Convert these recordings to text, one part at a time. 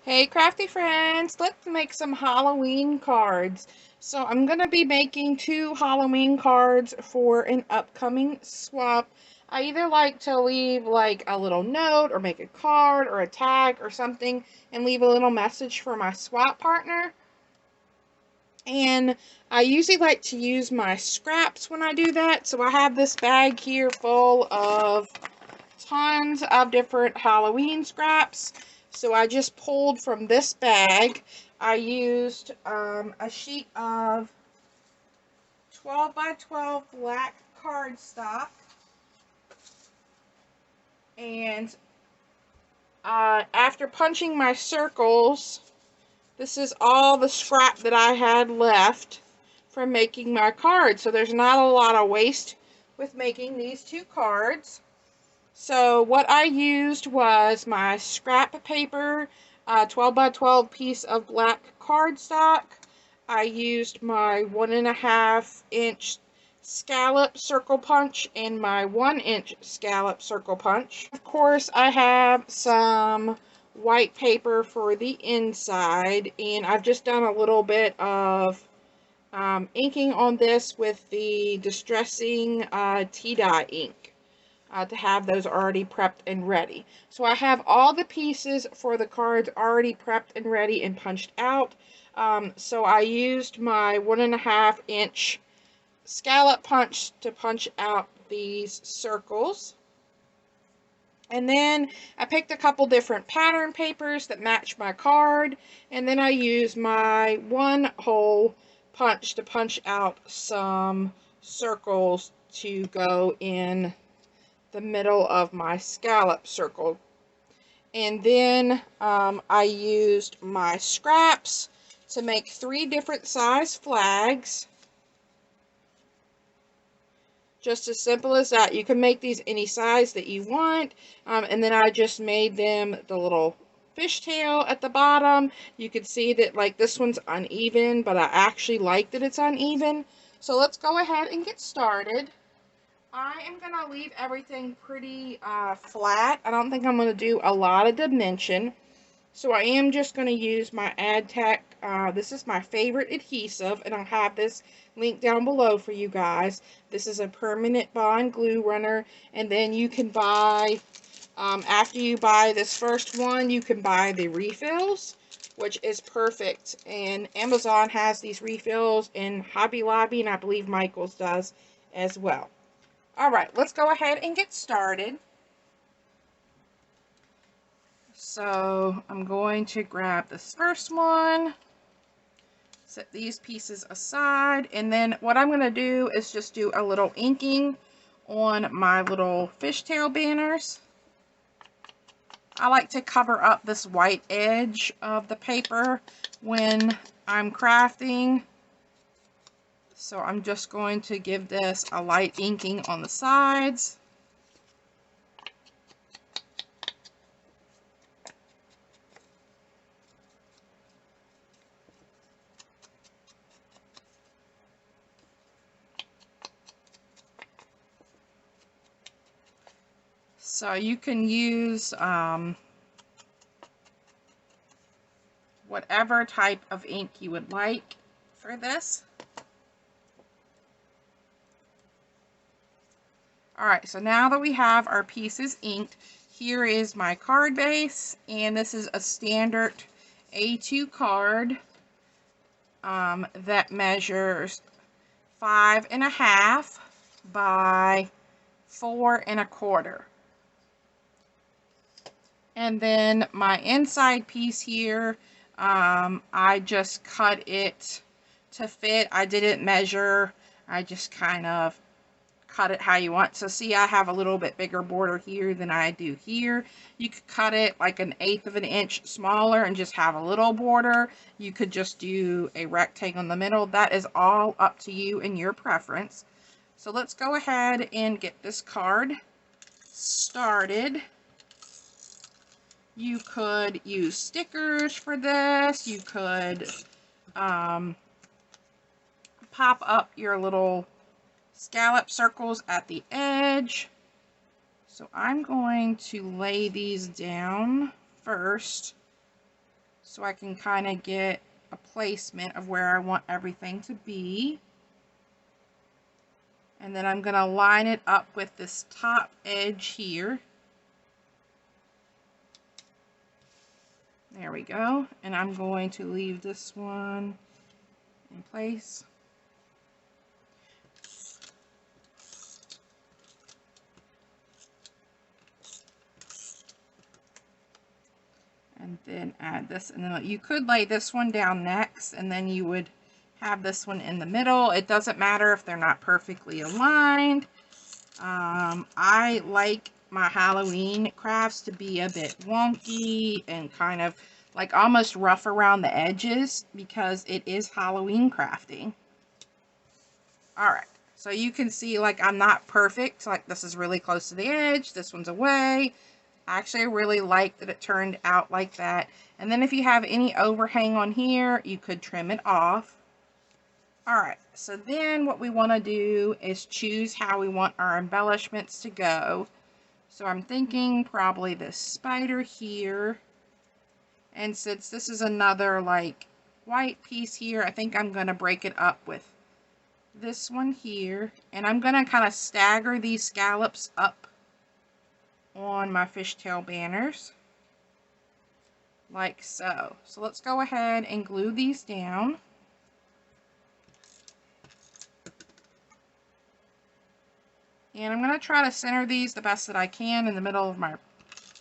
Hey crafty friends, let's make some Halloween cards. So I'm going to be making 2 Halloween cards for an upcoming swap. I either like to leave like a little note or make a card or a tag or something and leave a little message for my swap partner. And I usually like to use my scraps when I do that. So I have this bag here full of tons of different Halloween scraps. So I just pulled from this bag. I used a sheet of 12 by 12 black cardstock. And after punching my circles, this is all the scrap that I had left from making my card. So there's not a lot of waste with making these 2 cards. So what I used was my scrap paper, 12 by 12 piece of black cardstock. I used my 1.5 inch scallop circle punch and my 1 inch scallop circle punch. Of course, I have some white paper for the inside, and I've just done a little bit of inking on this with the Distressing tea dye ink. To have those already prepped and ready. So I have all the pieces for the cards already prepped and ready and punched out. So I used my 1.5 inch scallop punch to punch out these circles. And then I picked a couple different pattern papers that match my card. And then I used my 1-hole punch to punch out some circles to go in the middle of my scallop circle. And then I used my scraps to make 3 different size flags. Just as simple as that. You can make these any size that you want. And then I just made them the little fishtail at the bottom. You can see that like this one's uneven, but I actually like that it's uneven. So let's go ahead and get started. I am going to leave everything pretty flat. I don't think I'm going to do a lot of dimension. So I am just going to use my AdTech. This is my favorite adhesive, and I'll have this link down below for you guys. This is a permanent bond glue runner, and then you can buy, after you buy this first one, you can buy the refills, which is perfect. And Amazon has these refills, in Hobby Lobby, and I believe Michael's does as well. Alright, let's go ahead and get started. So I'm going to grab this first one, set these pieces aside, and then what I'm going to do is just do a little inking on my little fishtail banners. I like to cover up this white edge of the paper when I'm crafting. So I'm just going to give this a light inking on the sides. So you can use whatever type of ink you would like for this. Alright, so now that we have our pieces inked, here is my card base, and this is a standard A2 card that measures 5.5 by 4.25. And then my inside piece here, I just cut it to fit. I didn't measure, I just kind of cut it how you want. So see, I have a little bit bigger border here than I do here. You could cut it like 1/8 of an inch smaller and just have a little border. You could just do a rectangle in the middle. That is all up to you and your preference. So let's go ahead and get this card started. You could use stickers for this. You could pop up your little scallop circles at the edge. So I'm going to lay these down first so I can kind of get a placement of where I want everything to be. And then I'm going to line it up with this top edge here. There we go. And I'm going to leave this one in place. And then add this, and then you could lay this one down next, and then you would have this one in the middle. It doesn't matter if they're not perfectly aligned. I like my Halloween crafts to be a bit wonky and kind of like almost rough around the edges because it is Halloween crafting. Alright, so you can see like I'm not perfect. Like this is really close to the edge, this one's away. Actually, I really like that it turned out like that. And then if you have any overhang on here, you could trim it off. Alright, so then what we want to do is choose how we want our embellishments to go. So I'm thinking probably this spider here. And since this is another like white piece here, I think I'm going to break it up with this one here. And I'm going to kind of stagger these scallops up on my fishtail banners like so. So let's go ahead and glue these down. And I'm going to try to center these the best that I can in the middle of my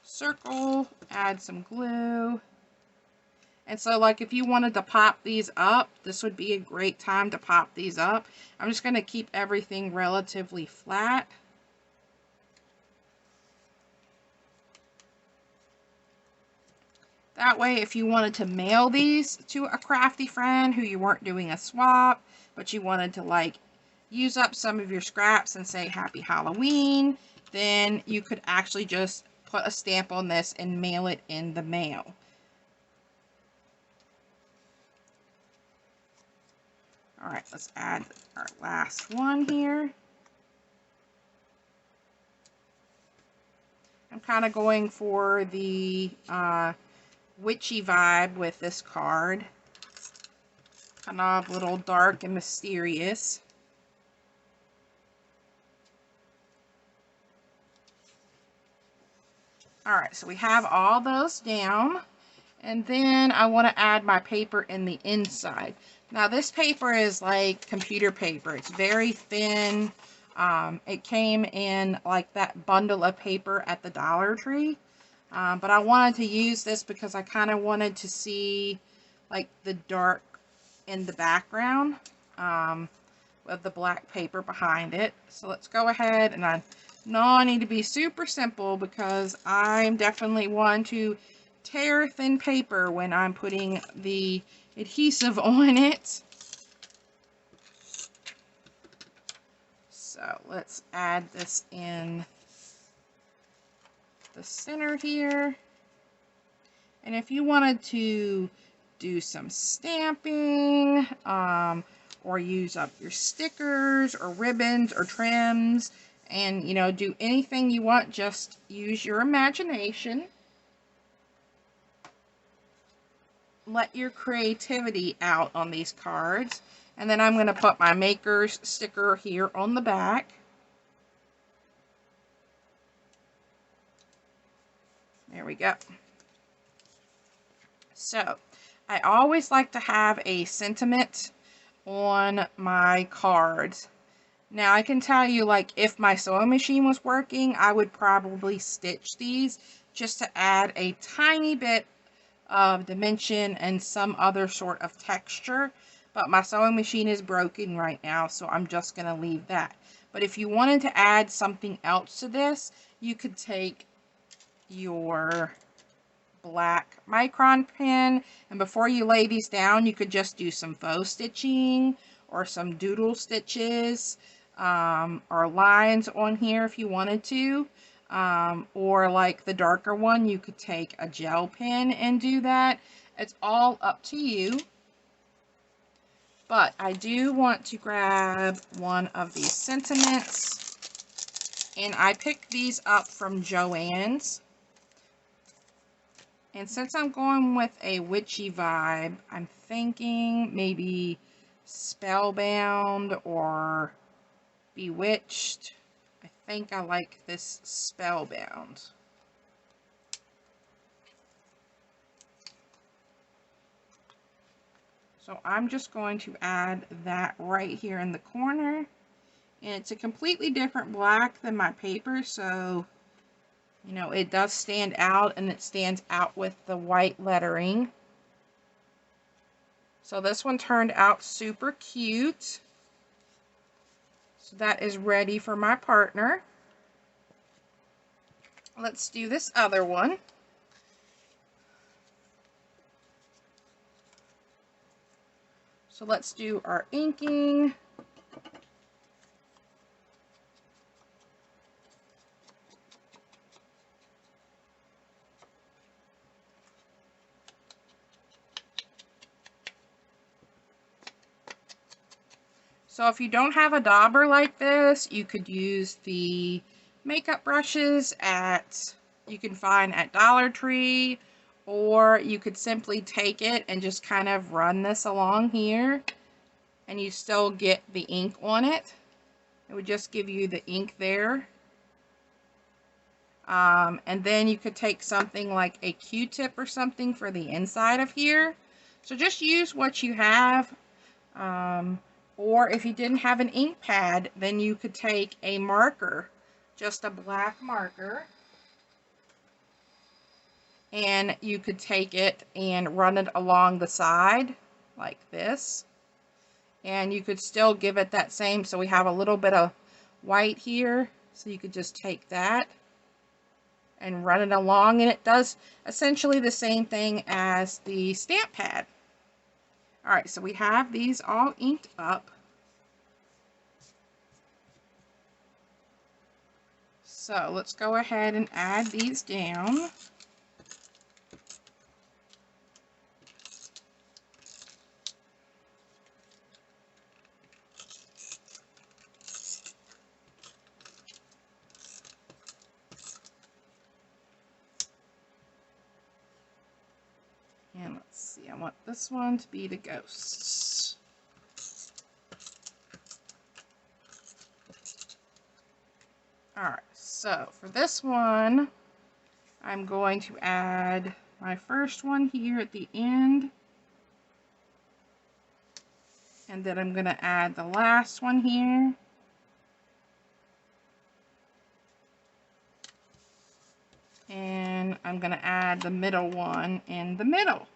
circle. Add some glue. And so like if you wanted to pop these up, this would be a great time to pop these up. I'm just going to keep everything relatively flat. That way, if you wanted to mail these to a crafty friend who you weren't doing a swap, but you wanted to like use up some of your scraps and say Happy Halloween, then you could actually just put a stamp on this and mail it in the mail. Alright, let's add our last one here. I'm kind of going for the witchy vibe with this card. Kind of a little dark and mysterious. Alright, so we have all those down. And then I want to add my paper in the inside. Now this paper is like computer paper. It's very thin. It came in like that bundle of paper at the Dollar Tree. But I wanted to use this because I kind of wanted to see like the dark in the background with the black paper behind it. So let's go ahead, and I need to be super simple because I'm definitely one to tear thin paper when I'm putting the adhesive on it. So let's add this in the center here. And if you wanted to do some stamping or use up your stickers or ribbons or trims and do anything you want, just use your imagination. Let your creativity out on these cards. And then I'm going to put my maker's sticker here on the back. There we go. So, I always like to have a sentiment on my cards. Now, I can tell you, like, if my sewing machine was working, I would probably stitch these just to add a tiny bit of dimension and some other sort of texture. But my sewing machine is broken right now, so I'm just going to leave that. But if you wanted to add something else to this, you could take your black micron pen, and before you lay these down, you could just do some faux stitching or some doodle stitches or lines on here if you wanted to. Or like the darker one, you could take a gel pen and do that. It's all up to you. But I do want to grab one of these sentiments, and I picked these up from Joann's. And since I'm going with a witchy vibe, I'm thinking maybe Spellbound or Bewitched. I think I like this Spellbound. So I'm just going to add that right here in the corner. And it's a completely different black than my paper, so you know, it does stand out, and it stands out with the white lettering. So this one turned out super cute. So that is ready for my partner. Let's do this other one. So let's do our inking. So if you don't have a dauber like this, you could use the makeup brushes you can find at Dollar Tree, or you could simply take it and just kind of run this along here, and you still get the ink on it. It would just give you the ink there. And then you could take something like a Q-tip or something for the inside of here. So just use what you have. Or if you didn't have an ink pad, then you could take a marker, just a black marker, and you could take it and run it along the side like this. And you could still give it that same, so we have a little bit of white here, so you could just take that and run it along, and it does essentially the same thing as the stamp pad. Alright, so we have these all inked up. So let's go ahead and add these down. And let's see, I want this one to be the ghosts. Alright, so for this one, I'm going to add my first one here at the end. And then I'm going to add the last one here. And I'm going to add the middle one in the middle.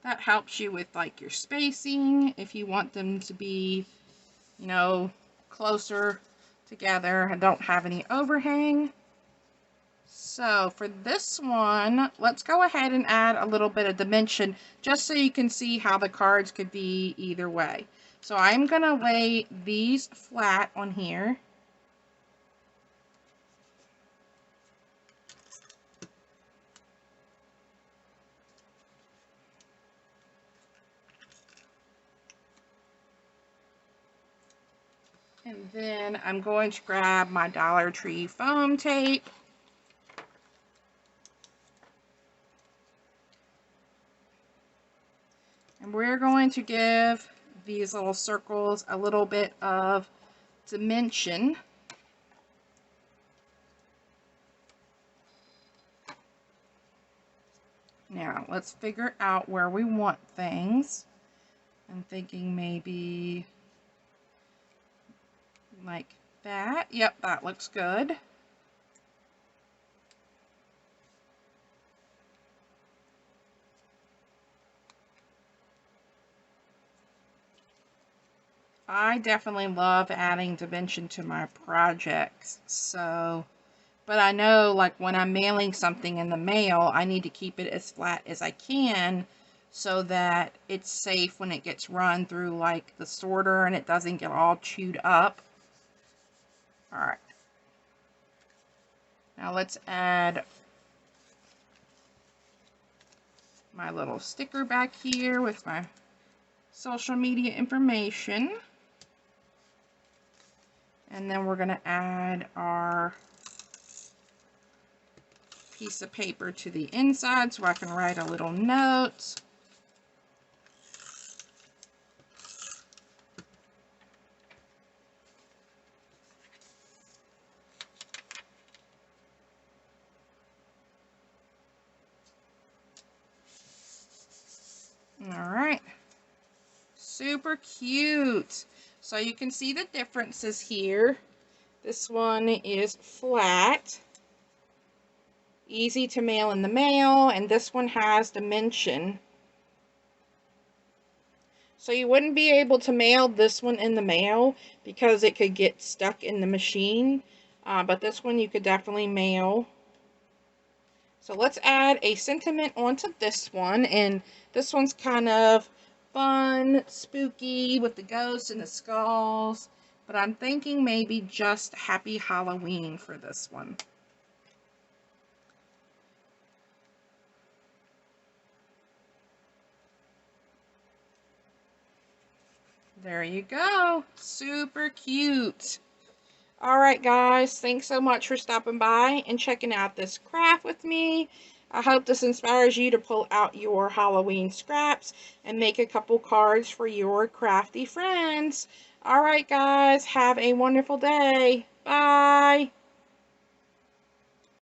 That helps you with like your spacing if you want them to be, you know, closer together and don't have any overhang. So for this one, let's go ahead and add a little bit of dimension just so you can see how the cards could be either way. So I'm going to lay these flat on here. And then I'm going to grab my Dollar Tree foam tape. And we're going to give these little circles a little bit of dimension. Now, let's figure out where we want things. I'm thinking maybe like that. Yep, that looks good. I definitely love adding dimension to my projects, but I know like when I'm mailing something in the mail, I need to keep it as flat as I can so that it's safe when it gets run through like the sorter and it doesn't get all chewed up. Alright. Now let's add my little sticker back here with my social media information. And then we're going to add our piece of paper to the inside so I can write a little note. All right. Super cute. So you can see the differences here. This one is flat, easy to mail in the mail, and this one has dimension. So you wouldn't be able to mail this one in the mail because it could get stuck in the machine, but this one you could definitely mail. So let's add a sentiment onto this one, and this one's kind of fun, spooky with the ghosts and the skulls, but I'm thinking maybe just Happy Halloween for this one. There you go. Super cute. Alright guys, thanks so much for stopping by and checking out this craft with me. I hope this inspires you to pull out your Halloween scraps and make a couple cards for your crafty friends. Alright guys, have a wonderful day. Bye.